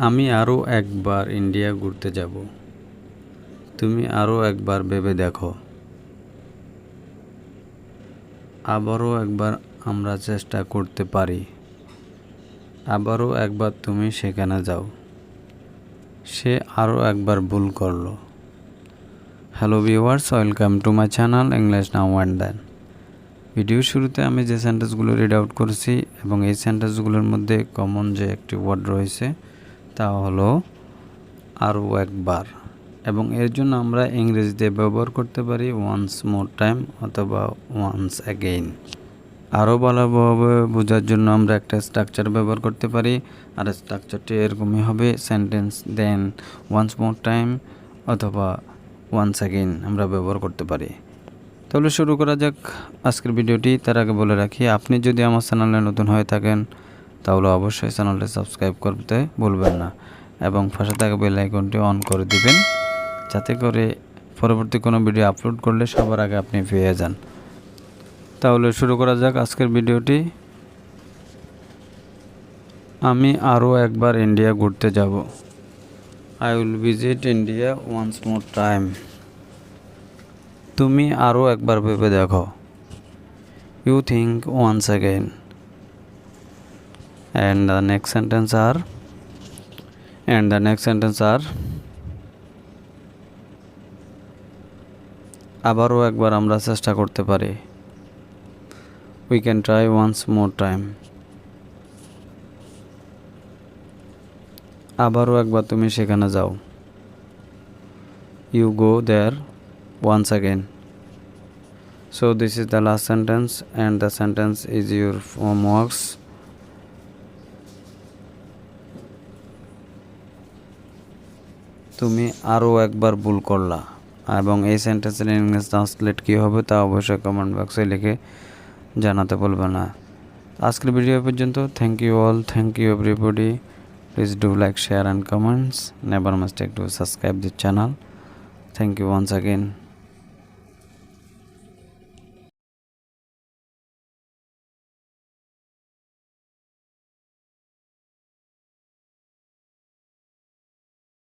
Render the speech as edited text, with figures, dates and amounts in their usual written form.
আমি আরও একবার ইন্ডিয়া ঘুরতে যাব। তুমি আরও একবার ভেবে দেখো। আবারও একবার আমরা চেষ্টা করতে পারি। আবারও একবার তুমি সেখানে যাও। সে আরও একবার ভুল করলো। Hello viewers, welcome to my channel English now and then. ভিডিওর শুরুতে আমি যে সেন্টেন্সগুলো রিড আউট করেছি এবং এই সেন্টেন্সগুলোর মধ্যে কমন যে একটি ওয়ার্ড রয়েছে তা হলো আরও একবার, এবং এর জন্য আমরা ইংরেজিতে ব্যবহার করতে পারি ওয়ান্স মোর টাইম অথবা ওয়ান্স অ্যাগেইন। আরও ভালোভাবে বোঝার জন্য আমরা একটা স্ট্রাকচার ব্যবহার করতে পারি, আর স্ট্রাকচারটি এরকমই হবে sentence then once more time অথবা ওয়ান্স অ্যাগেইন আমরা ব্যবহার করতে পারি। তাহলে শুরু করা যাক আজকের ভিডিওটি। তার আগে বলে রাখি, আপনি যদি আমার চ্যানেলে নতুন হয়ে থাকেন তাহলে অবশ্যই চ্যানেলটি সাবস্ক্রাইব করতে ভুলবেন না এবং পাশে থাকা বেল আইকনটি অন করে দিবেন, যাতে করে পরবর্তী কোনো ভিডিও আপলোড করলে সবার আগে আপনি পেয়ে যান। তাহলে শুরু করা যাক আজকের ভিডিওটি। আমি আরও একবার ইন্ডিয়া ঘুরতে যাব। I will visit India once more time. তুমি আরও একবার ভেবে দেখো। You think once again. And the next sentence are আবারও একবার আমরা চেষ্টা করতে পারি। We can try once more time. আবারও একবার তুমি সেখানে যাও। You go there once again. So this is the last sentence and the sentence is your homeworks. তুমি আরও একবার ভুল করলা, এবং এই সেন্টেন্সের ইংলিশ ট্রান্সলেট কী হবে তা অবশ্যই কমেন্ট বক্সে লিখে জানাতে ভুলবে না। আজকের ভিডিও পর্যন্ত। Thank you all, thank you everybody. Please do like, share and comments. Never mistake to subscribe the channel. Thank you once again.